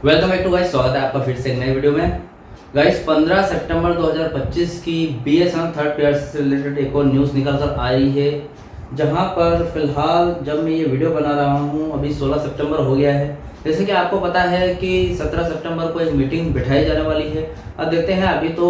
Welcome back to guys, स्वागत है आपका फिर से एक नई वीडियो में। गाइस 15 सितंबर 2025 की बीएसएनएल थर्ड पेयर से रिलेटेड एक और न्यूज़ निकल कर आ रही है, जहां पर फिलहाल जब मैं ये वीडियो बना रहा हूं अभी 16 सितंबर हो गया है। जैसे कि आपको पता है कि 17 सितंबर को एक मीटिंग बिठाई जाने वाली है। अब देखते हैं, अभी तो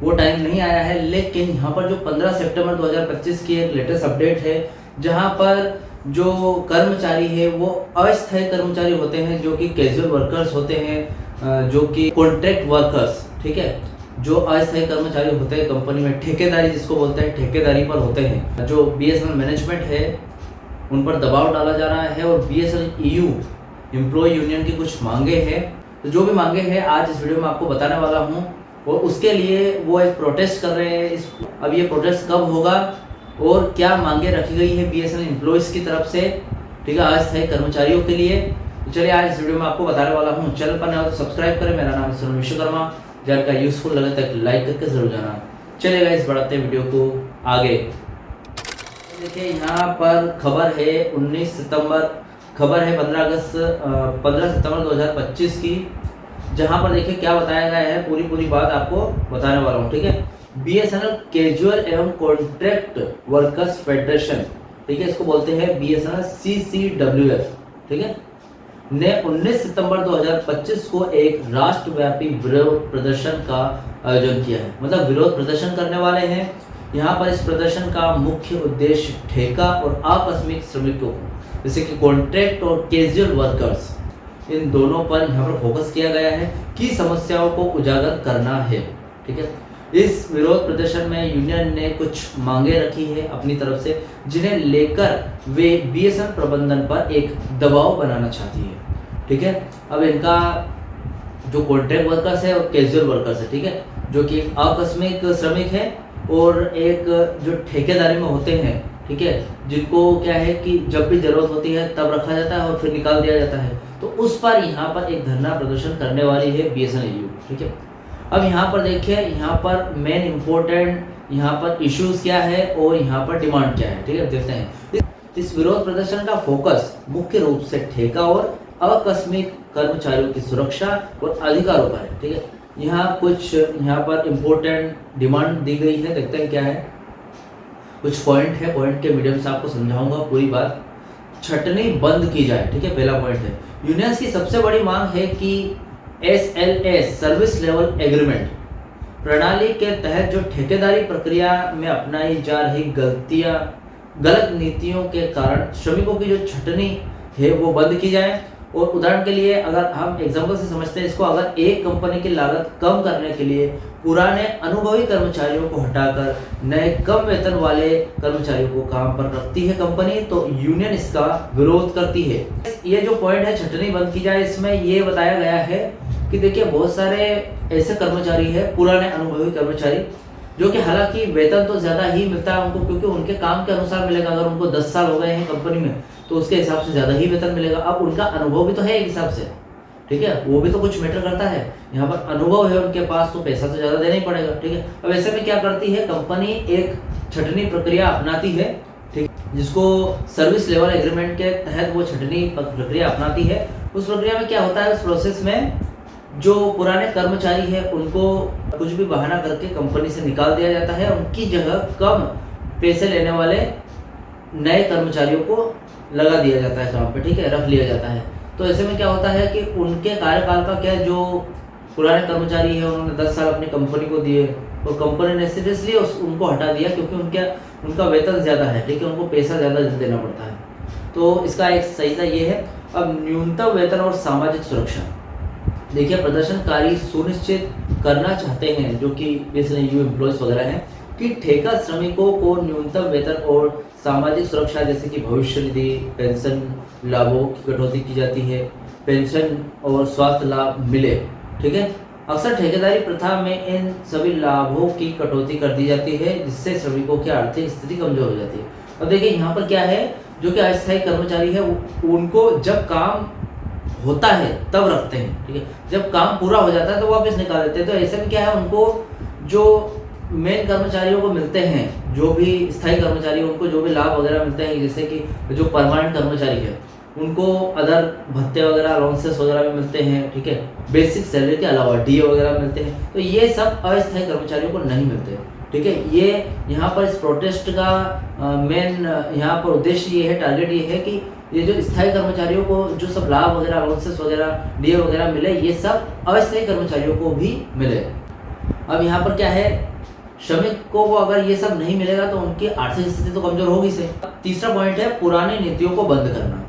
वो टाइम नहीं आया है, लेकिन यहाँ पर जो 15 सितंबर 2025 की एक लेटेस्ट अपडेट है, जहाँ पर जो कर्मचारी है वो अस्थायी कर्मचारी होते हैं, जो कि कैजुअल वर्कर्स होते हैं, जो कि कॉन्ट्रैक्ट वर्कर्स, ठीक है, जो अस्थायी कर्मचारी होते हैं कंपनी में, ठेकेदारी जिसको बोलते हैं, ठेकेदारी पर होते हैं। जो बीएसएनएल मैनेजमेंट है उन पर दबाव डाला जा रहा है और बीएसएनएल ईयू एम्प्लॉय यूनियन की कुछ मांगे हैं। तो जो भी मांगे हैं आज इस वीडियो में आपको बताने वाला हूँ, और उसके लिए वो एक प्रोटेस्ट कर रहे हैं। अब ये प्रोटेस्ट कब होगा और क्या मांगे रखी गई है बीएसएनएल एम्प्लॉयज़ की तरफ से, ठीक है, अस्थायी कर्मचारियों के लिए, तो चलिए आज इस वीडियो में आपको बताने वाला हूँ। चैनल पर नया हो तो सब्सक्राइब करें। मेरा नाम है सुनील विश्वकर्मा। जानकारी यूजफुल लगे तो लाइक करके जरूर जाना। चलिए गाइस, बढ़ाते हैं वीडियो को आगे। देखिए यहाँ पर खबर है 19 सितंबर, खबर है 15 सितंबर 2025 की, जहाँ पर देखिए क्या बताया गया है, पूरी बात आपको बताने वाला हूँ, ठीक है। बीएसएनएल कैजुअल एवं कॉन्ट्रैक्ट वर्कर्स फेडरेशन, ठीक है, इसको बोलते हैं बीएसएनएल सीसीडब्ल्यूएफ, ठीक है, ने 19 सितंबर 2025 को एक राष्ट्रव्यापी विरोध प्रदर्शन का आयोजन किया है। मतलब विरोध प्रदर्शन करने वाले हैं। यहाँ पर इस प्रदर्शन का मुख्य उद्देश्य ठेका और आकस्मिक श्रमिकों, जैसे कि कॉन्ट्रैक्ट और कैजुअल वर्कर्स, इन दोनों पर यहाँ पर फोकस किया गया है कि समस्याओं को उजागर करना है, ठीक है। इस विरोध प्रदर्शन में यूनियन ने कुछ मांगे रखी है अपनी तरफ से, जिन्हें लेकर वे बीएसएनएल प्रबंधन पर एक दबाव बनाना चाहती है, ठीक है। अब इनका जो कॉन्ट्रैक्ट वर्कर्स है और कैजुअल वर्कर्स है, ठीक है, जो कि आकस्मिक श्रमिक है और एक जो ठेकेदारी में होते हैं, ठीक है, जिनको क्या है कि जब भी जरूरत होती है तब रखा जाता है और फिर निकाल दिया जाता है, तो उस पर यहाँ पर एक धरना प्रदर्शन करने वाली है बीएसएनएल ईयू, ठीक है। अब यहाँ पर देखिए, यहाँ पर मेन इम्पोर्टेंट यहाँ पर इश्यूज क्या है और यहाँ पर डिमांड क्या है, ठीक है, देखते हैं। इस विरोध प्रदर्शन का फोकस मुख्य रूप से ठेका और आकस्मिक कर्मचारियों की सुरक्षा और अधिकारों पर है, ठीक है। यहाँ कुछ यहाँ पर इम्पोर्टेंट डिमांड दी गई है, देखते हैं क्या है। कुछ पॉइंट है, पॉइंट के मीडियम से आपको समझाऊंगा पूरी बात। छटनी बंद की जाए, ठीक है, पहला पॉइंट है। यूनियंस की सबसे बड़ी मांग है कि SLA सर्विस लेवल एग्रीमेंट प्रणाली के तहत जो ठेकेदारी प्रक्रिया में अपनाई जा रही गलत नीतियों के कारण श्रमिकों की जो छटनी है वो बंद की जाए। और उदाहरण के लिए अगर हम एग्जांपल से समझते हैं इसको, अगर एक कंपनी की लागत कम करने के लिए पुराने अनुभवी कर्मचारियों को हटाकर नए कम वेतन वाले कर्मचारियों को काम पर रखती है कंपनी, तो यूनियन इसका विरोध करती है। ये जो पॉइंट है छटनी बंद की जाए, इसमें ये बताया गया है कि देखिए बहुत सारे ऐसे कर्मचारी है, पुराने अनुभवी कर्मचारी, जो कि हालांकि वेतन तो ज़्यादा ही मिलता है उनको, क्योंकि उनके काम के अनुसार मिलेगा। अगर उनको 10 साल हो गए हैं कंपनी में तो उसके हिसाब से ज़्यादा ही वेतन मिलेगा। अब उनका अनुभव भी तो है एक हिसाब से, ठीक है, वो भी तो कुछ मैटर करता है। यहाँ पर अनुभव है उनके पास तो पैसा तो ज़्यादा देना ही पड़ेगा, ठीक है। अब ऐसे में क्या करती है कंपनी, एक छटनी प्रक्रिया अपनाती है, ठीक, जिसको सर्विस लेवल एग्रीमेंट के तहत वो छटनी प्रक्रिया अपनाती है। उस प्रक्रिया में क्या होता है, उस प्रोसेस में जो पुराने कर्मचारी है उनको कुछ भी बहाना करके कंपनी से निकाल दिया जाता है, उनकी जगह कम पैसे लेने वाले नए कर्मचारियों को लगा दिया जाता है काम पे, ठीक है, रख लिया जाता है। तो ऐसे में क्या होता है कि उनके कार्यकाल का क्या, जो पुराने कर्मचारी है उन्होंने 10 साल अपनी कंपनी को दिए और कंपनी ने सिर्फ इसलिए उनको हटा दिया क्योंकि उनका वेतन ज़्यादा है, ठीक है, उनको पैसा ज़्यादा देना पड़ता है। तो इसका एक सही सा ये है। अब न्यूनतम वेतन और सामाजिक सुरक्षा, देखिए प्रदर्शनकारी सुनिश्चित करना चाहते हैं, जो कि बीएसएनएल एम्प्लॉयज वगैरह हैं, कि ठेका श्रमिकों को न्यूनतम वेतन और सामाजिक सुरक्षा जैसे कि भविष्य निधि, पेंशन लाभों की कटौती की जाती है, पेंशन और स्वास्थ्य लाभ मिले, ठीक है। अक्सर ठेकेदारी प्रथा में इन सभी लाभों की कटौती कर दी जाती है, जिससे श्रमिकों की आर्थिक स्थिति कमजोर हो जाती है। और देखिए यहाँ पर क्या है, जो कि अस्थायी कर्मचारी है उनको जब काम होता है तब रखते हैं, ठीक है, जब काम पूरा हो जाता है तो वापस निकाल देते हैं। तो ऐसे में क्या है, उनको जो मेन कर्मचारियों को मिलते हैं, जो भी स्थायी कर्मचारी उनको जो भी लाभ वगैरह मिलते हैं, जैसे कि जो परमानेंट कर्मचारी है उनको अदर भत्ते वगैरह अलाउंसेस वगैरह भी मिलते हैं, ठीक है, बेसिक सैलरी के अलावा डीए वगैरह मिलते हैं। तो ये सब अस्थायी कर्मचारियों को नहीं मिलते, ठीक है। ये यहाँ पर इस प्रोटेस्ट का मेन यहाँ पर उद्देश्य ये है, टारगेट ये है कि ये जो स्थायी कर्मचारियों को जो सब लाभ वगैरह अलाउंसेस वगैरह डीए वगैरह मिले, ये सब अस्थायी कर्मचारियों को भी मिले। अब यहाँ पर क्या है, श्रमिकों को अगर ये सब नहीं मिलेगा तो उनकी आर्थिक स्थिति तो कमजोर होगी से। तीसरा पॉइंट है पुरानी नीतियों को बंद करना।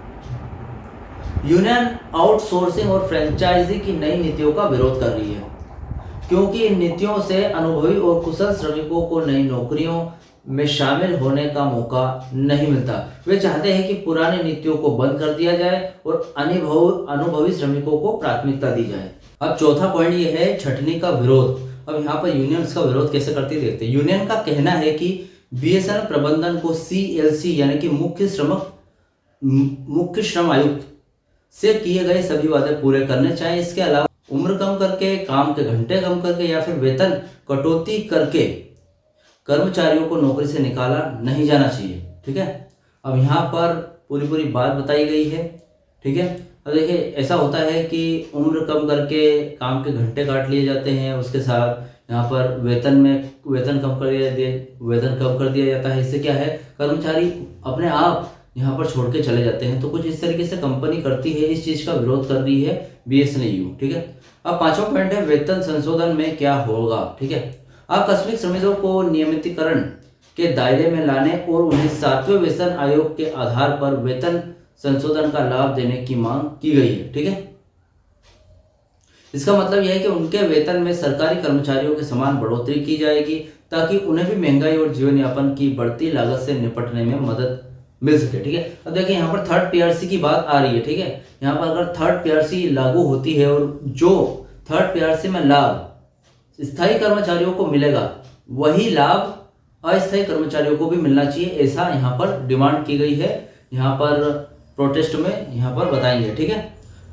यूनियन आउटसोर्सिंग और फ्रेंचाइजी की नई नीतियों का विरोध कर रही है, क्योंकि इन नीतियों से अनुभवी और कुशल श्रमिकों को नई नौकरियों में शामिल होने का मौका नहीं मिलता। वे चाहते हैं कि पुरानी नीतियों को बंद कर दिया जाए और अनुभवी श्रमिकों को प्राथमिकता दी जाए। अब चौथा पॉइंट ये है छटनी का विरोध। अब यहाँ पर यूनियंस का विरोध कैसे करती है देखते हैं। यूनियन का कहना है कि बीएसएनएल प्रबंधन को सीएलसी यानी कि मुख्य श्रम आयुक्त से किए गए सभी वादे पूरे करने चाहिए। इसके अलावा उम्र कम करके, काम के घंटे कम करके या फिर वेतन कटौती करके कर्मचारियों को नौकरी से निकाला नहीं जाना चाहिए, ठीक है। अब यहाँ पर पूरी बात बताई गई है, ठीक है। अब देखिए ऐसा होता है कि उम्र कम करके काम के घंटे काट लिए जाते हैं, उसके साथ यहाँ पर वेतन कम कर दिया जाता है। इससे क्या है, कर्मचारी अपने आप यहाँ पर छोड़ के चले जाते हैं। तो कुछ इस तरीके से कंपनी करती है, इस चीज का विरोध कर रही है बीएसएनएल, ठीक है। अब पांचवा पॉइंट है वेतन संशोधन में क्या होगा, ठीक है। आकस्मिक श्रमिकों को नियमितीकरण के दायरे में लाने और उन्हें 7वें वेतन आयोग के आधार पर वेतन संशोधन का लाभ देने की मांग की गई है, ठीक है। इसका मतलब यह है कि उनके वेतन में सरकारी कर्मचारियों के समान बढ़ोतरी की जाएगी, ताकि उन्हें भी महंगाई और जीवन यापन की बढ़ती लागत से निपटने में मदद मिल सके, ठीक है। अब देखिए यहाँ पर थर्ड पीआरसी की बात आ रही है, ठीक है। यहाँ पर अगर थर्ड पीआरसी लागू होती है और जो थर्ड पीआरसी में लाभ स्थायी कर्मचारियों को मिलेगा, वही लाभ अस्थायी कर्मचारियों को भी मिलना चाहिए, ऐसा यहाँ पर डिमांड की गई है। यहाँ पर प्रोटेस्ट में यहाँ पर बताएंगे, ठीक है।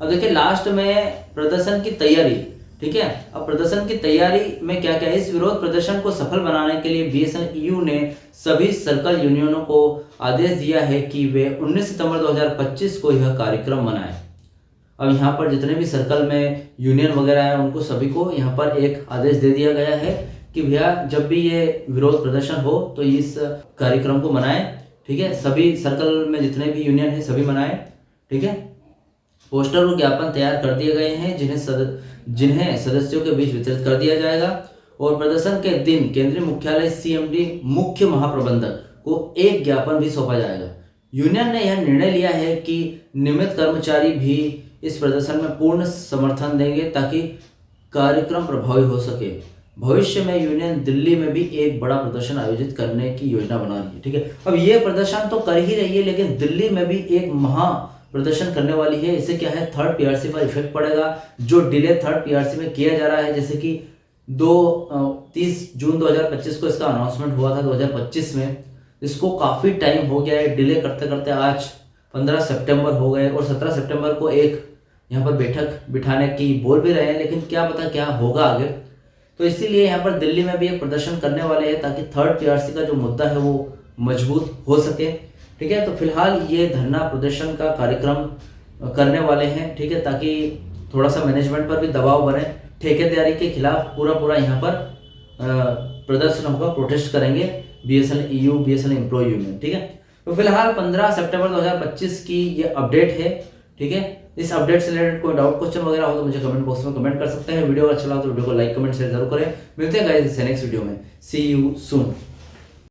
अब देखिए लास्ट में प्रदर्शन की तैयारी, ठीक है। अब प्रदर्शन की तैयारी में क्या क्या है, इस विरोध प्रदर्शन को सफल बनाने के लिए बीएसएनएल ने सभी सर्कल यूनियनों को आदेश दिया है कि वे 19 सितंबर 2025 को यह कार्यक्रम मनाएं। अब यहाँ पर जितने भी सर्कल में यूनियन वगैरह है, उनको सभी को यहाँ पर एक आदेश दे दिया गया है कि भैया जब भी ये विरोध प्रदर्शन हो तो इस कार्यक्रम को मनाएं, ठीक है। सभी सर्कल में जितने भी यूनियन है सभी मनाएं, ठीक है। पोस्टर और ज्ञापन तैयार कर दिए गए हैं, जिन्हें सदस्यों के बीच वितरित कर दिया जाएगा। और प्रदर्शन के दिन केंद्रीय मुख्यालय सीएमडी मुख्य महाप्रबंधक को एक ज्ञापन भी सौंपा जाएगा। यूनियन ने यह निर्णय लिया है कि नियमित कर्मचारी भी इस प्रदर्शन में पूर्ण समर्थन देंगे ताकि कार्यक्रम प्रभावी हो सके। भविष्य में यूनियन दिल्ली में भी एक बड़ा प्रदर्शन आयोजित करने की योजना बना रही है, ठीक है। अब ये प्रदर्शन तो कर ही रही है, लेकिन दिल्ली में भी एक महा प्रदर्शन करने वाली है। इससे क्या है, थर्ड पीआरसी पर इफेक्ट पड़ेगा। जो डिले थर्ड पीआरसी में किया जा रहा है, जैसे कि 30 जून 2025 को इसका अनाउंसमेंट हुआ था 2025 में, इसको काफी टाइम हो गया है डिले करते करते। आज 15 सितंबर हो गए और 17 सितंबर को एक यहाँ पर बैठक बिठाने की बोल भी रहे हैं, लेकिन क्या पता क्या होगा आगे। तो इसीलिए यहाँ पर दिल्ली में भी एक प्रदर्शन करने वाले हैं ताकि थर्ड पीआरसी का जो मुद्दा है वो मजबूत हो सके, ठीक है। तो फिलहाल ये धरना प्रदर्शन का कार्यक्रम करने वाले हैं, ठीक है, ताकि थोड़ा सा मैनेजमेंट पर भी दबाव बने। ठेकेदारी के खिलाफ पूरा यहाँ पर प्रदर्शन होगा, प्रोटेस्ट करेंगे बीएसएनएल बीएसएनएल एम्प्लॉय यूनियन, ठीक है। तो फिलहाल 15 सितंबर 2025 की ये अपडेट है, ठीक है। इस अपडेट से रिलेटेड कोई डाउट क्वेश्चन वगैरह हो तो मुझे कमेंट बॉक्स में कमेंट कर सकते हैं। वीडियो अच्छा लगा तो वीडियो को लाइक कमेंट शेयर जरूर करें। मिलते हैं गाइस नेक्स्ट वीडियो में। सी यू सून।